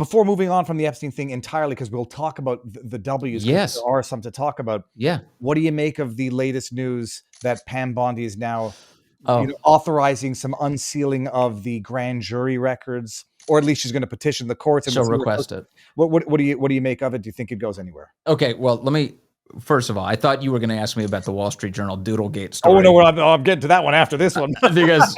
before moving on from the Epstein thing entirely, because we'll talk about the W's. Yes. There are some to talk about. Yeah. What do you make of the latest news that Pam Bondi is now authorizing some unsealing of the grand jury records, or at least she's going to petition the courts and she'll request it. What do you make of it? Do you think it goes anywhere? Okay, well, let me. First of all, I thought you were going to ask me about the Wall Street Journal DoodleGate story. Oh no, I'm getting to that one after this one because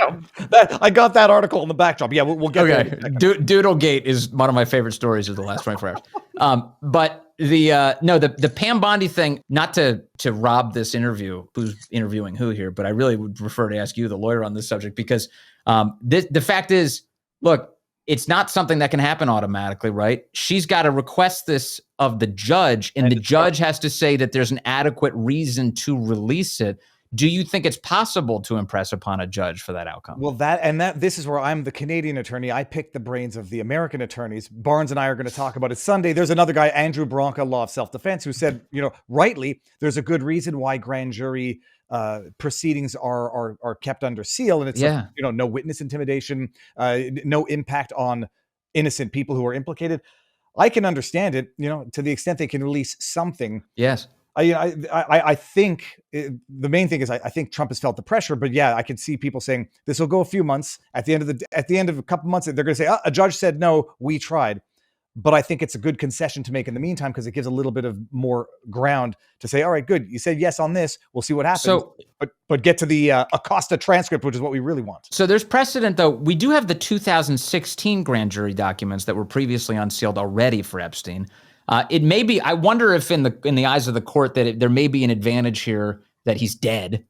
I got that article in the backdrop. Yeah, we'll get there. DoodleGate is one of my favorite stories of the last 24 hours. But the Pam Bondi thing. Not to rob this interview, who's interviewing who here, but I really would prefer to ask you, the lawyer, on this subject, because the fact is, look, it's not something that can happen automatically, right? She's got to request this of the judge, and the judge has to say that there's an adequate reason to release it. Do you think it's possible to impress upon a judge for that outcome? Well, this is where I'm the Canadian attorney. I picked the brains of the American attorneys. Barnes and I are going to talk about it Sunday. There's another guy, Andrew Bronca, Law of Self-Defense, who said, rightly, there's a good reason why grand jury proceedings are kept under seal, and it's no witness intimidation, no impact on innocent people who are implicated. I can understand it, to the extent they can release something. Yes. I think the main thing is I think Trump has felt the pressure, but I can see people saying this will go a few months. At the end of a couple months, they're going to say, a judge said no, we tried. But I think it's a good concession to make in the meantime, because it gives a little bit of more ground to say, all right, good, you said yes on this. We'll see what happens. So, but get to the Acosta transcript, which is what we really want. So there's precedent, though. We do have the 2016 grand jury documents that were previously unsealed already for Epstein. It may be. I wonder if in the eyes of the court that there may be an advantage here that he's dead.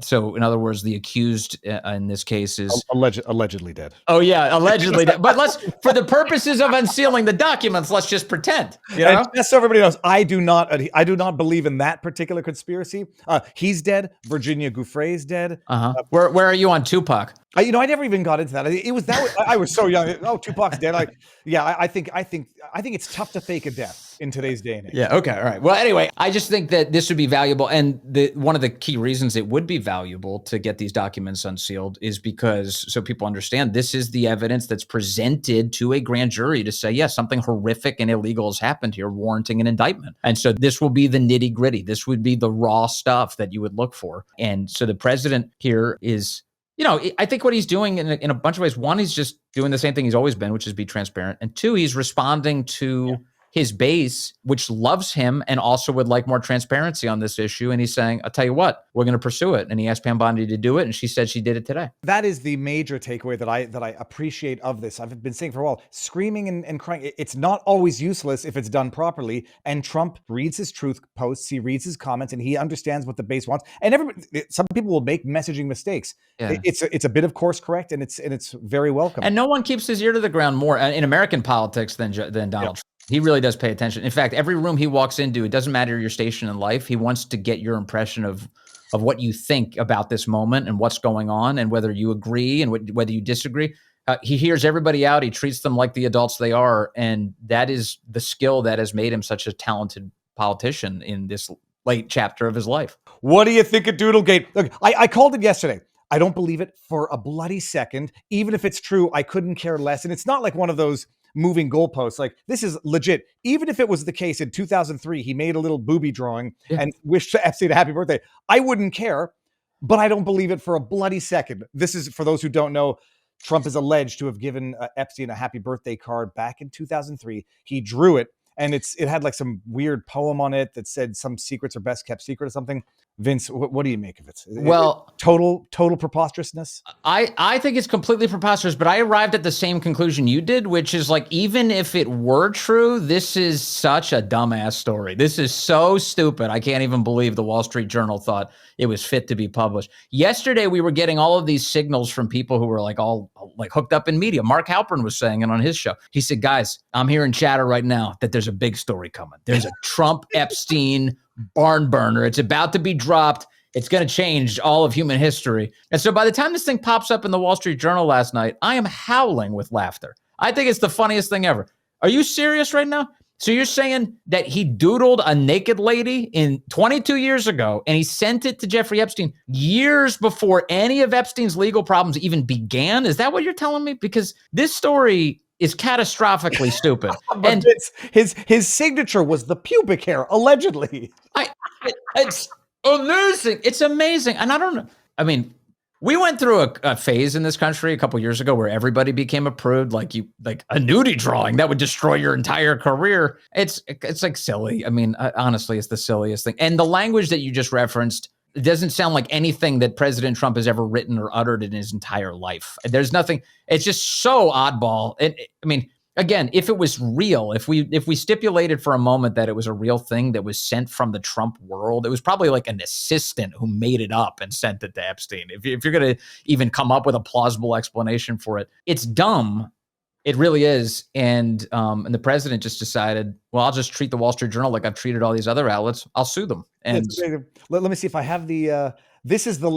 So in other words, the accused in this case is allegedly dead. Oh yeah, allegedly dead. But for the purposes of unsealing the documents, let's just pretend. Just so everybody knows, I do not believe in that particular conspiracy. He's dead. Virginia Giuffre's dead. Where are you on Tupac? I never even got into that. It was that I was so young. Oh, Tupac's dead. I think it's tough to fake a death in today's day and age. Yeah. Okay. All right. Well, anyway, I just think that this would be valuable, and one of the key reasons it would be valuable to get these documents unsealed is because so people understand this is the evidence that's presented to a grand jury to say, yes, something horrific and illegal has happened here, warranting an indictment. And so this will be the nitty gritty. This would be the raw stuff that you would look for. And so the president here is. I think what he's doing in a bunch of ways, one, he's just doing the same thing he's always been, which is be transparent. And two, he's responding to his base, which loves him and also would like more transparency on this issue. And he's saying, I'll tell you what, we're going to pursue it. And he asked Pam Bondi to do it. And she said she did it today. That is the major takeaway that I appreciate of this. I've been saying for a while, screaming and crying. It's not always useless if it's done properly. And Trump reads his truth posts. He reads his comments and he understands what the base wants. And some people will make messaging mistakes. Yeah. It's a bit of course correct. And it's very welcome. And no one keeps his ear to the ground more in American politics than Donald Trump. He really does pay attention. In fact, every room he walks into, it doesn't matter your station in life. He wants to get your impression of what you think about this moment and what's going on and whether you agree and whether you disagree. He hears everybody out. He treats them like the adults they are. And that is the skill that has made him such a talented politician in this late chapter of his life. What do you think of DoodleGate? Look, I called it yesterday. I don't believe it for a bloody second. Even if it's true, I couldn't care less. And it's not like one of those moving goalposts. Like, this is legit. Even if it was the case in 2003, he made a little booby drawing and wished Epstein a happy birthday, I wouldn't care, but I don't believe it for a bloody second. This is, for those who don't know, Trump is alleged to have given Epstein a happy birthday card back in 2003. He drew it, and it had like some weird poem on it that said some secrets are best kept secret or something. Vince, what do you make of it? Well, total preposterousness. I think it's completely preposterous, but I arrived at the same conclusion you did, which is like, even if it were true, this is such a dumbass story. This is so stupid. I can't even believe the Wall Street Journal thought it was fit to be published. Yesterday, we were getting all of these signals from people who were like all like hooked up in media. Mark Halpern was saying it on his show. He said, guys, I'm hearing chatter right now that there's a big story coming. There's a Trump Epstein barn burner. It's about to be dropped. It's going to change all of human history. And so by the time this thing pops up in the Wall Street Journal last night, I am howling with laughter. I think it's the funniest thing ever. Are you serious right now? So you're saying that he doodled a naked lady in 22 years ago, and he sent it to Jeffrey Epstein years before any of Epstein's legal problems even began? Is that what you're telling me? Because this story is catastrophically stupid. But And his signature was the pubic hair, allegedly. it's amazing. It's amazing. And I don't know. I mean, we went through a phase in this country a couple years ago where everybody became a prude, like a nudie drawing that would destroy your entire career. It's like silly. I mean, honestly, it's the silliest thing. And the language that you just referenced, it doesn't sound like anything that President Trump has ever written or uttered in his entire life. There's nothing. It's just so oddball. I mean, again, if it was real, if we stipulated for a moment that it was a real thing that was sent from the Trump world, it was probably like an assistant who made it up and sent it to Epstein. If you're going to even come up with a plausible explanation for it, it's dumb. It really is. And the president just decided, well, I'll just treat the Wall Street Journal like I've treated all these other outlets. I'll sue them. And let me see if I have the. This is the.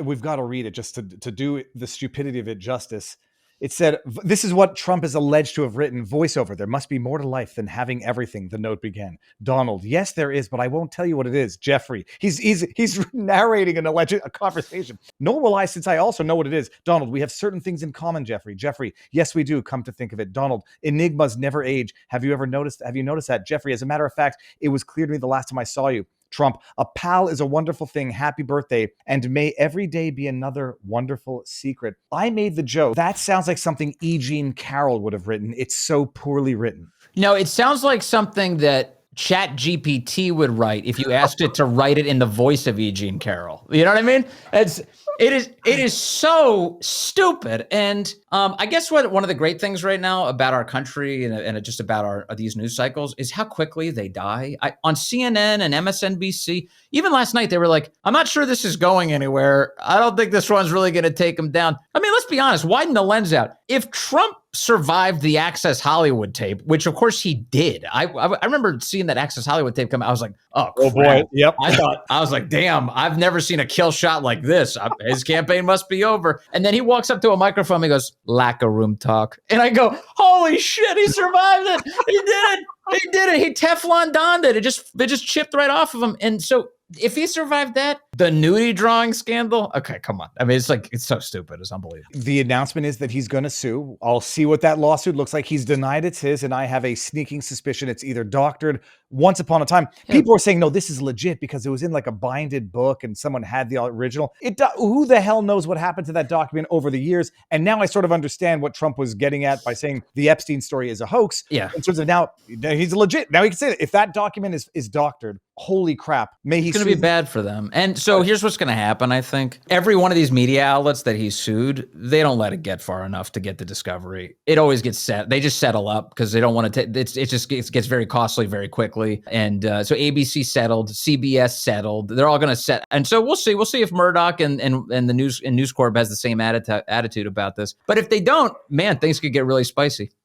We've got to read it just to do the stupidity of it justice. It said, this is what Trump is alleged to have written. Voiceover, there must be more to life than having everything, the note began. Donald, yes, there is, but I won't tell you what it is. Jeffrey, he's narrating a conversation. Nor will I, since I also know what it is. Donald, we have certain things in common, Jeffrey. Jeffrey, yes, we do, come to think of it. Donald, enigmas never age. Have you noticed that? Jeffrey, as a matter of fact, it was clear to me the last time I saw you. Trump, a pal is a wonderful thing. Happy birthday. And may every day be another wonderful secret. I made the joke. That sounds like something E. Jean Carroll would have written. It's so poorly written. No, it sounds like something that Chat GPT would write if you asked it to write it in the voice of E. Jean Carroll. You know what I mean? It is so stupid. And I guess one of the great things right now about our country and just about these news cycles is how quickly they die. On CNN and MSNBC, even last night, they were like, I'm not sure this is going anywhere. I don't think this one's really going to take them down. I mean, let's be honest, widen the lens out. If Trump survived the Access Hollywood tape, which of course he did. I remember seeing that Access Hollywood tape come out. I was like, oh boy. Yep. I was like, damn, I've never seen a kill shot like this. His campaign must be over. And then he walks up to a microphone and he goes, locker room talk. And I go, holy shit, he survived it. He did it. He did it. He Teflon Donned it. It just chipped right off of him. And so if he survived that, the nudie drawing scandal, okay, come on. I mean, it's so stupid. It's unbelievable. The announcement is that he's going to sue. I'll see what that lawsuit looks like. He's denied it's his, and I have a sneaking suspicion it's either doctored. Once upon a time, people were saying, no, this is legit because it was in like a binded book and someone had the original. Who the hell knows what happened to that document over the years? And now I sort of understand what Trump was getting at by saying the Epstein story is a hoax. Yeah. In terms of now he's legit. Now he can say that if that document is doctored, holy crap, may he. It's going to be bad for them. And so here's what's going to happen, I think. Every one of these media outlets that he sued, they don't let it get far enough to get the discovery. It always gets set. They just settle up because they don't want to. It just gets very costly very quickly. And so ABC settled, CBS settled. They're all going to set. And so we'll see. We'll see if Murdoch and the News Corp has the same attitude about this. But if they don't, man, things could get really spicy.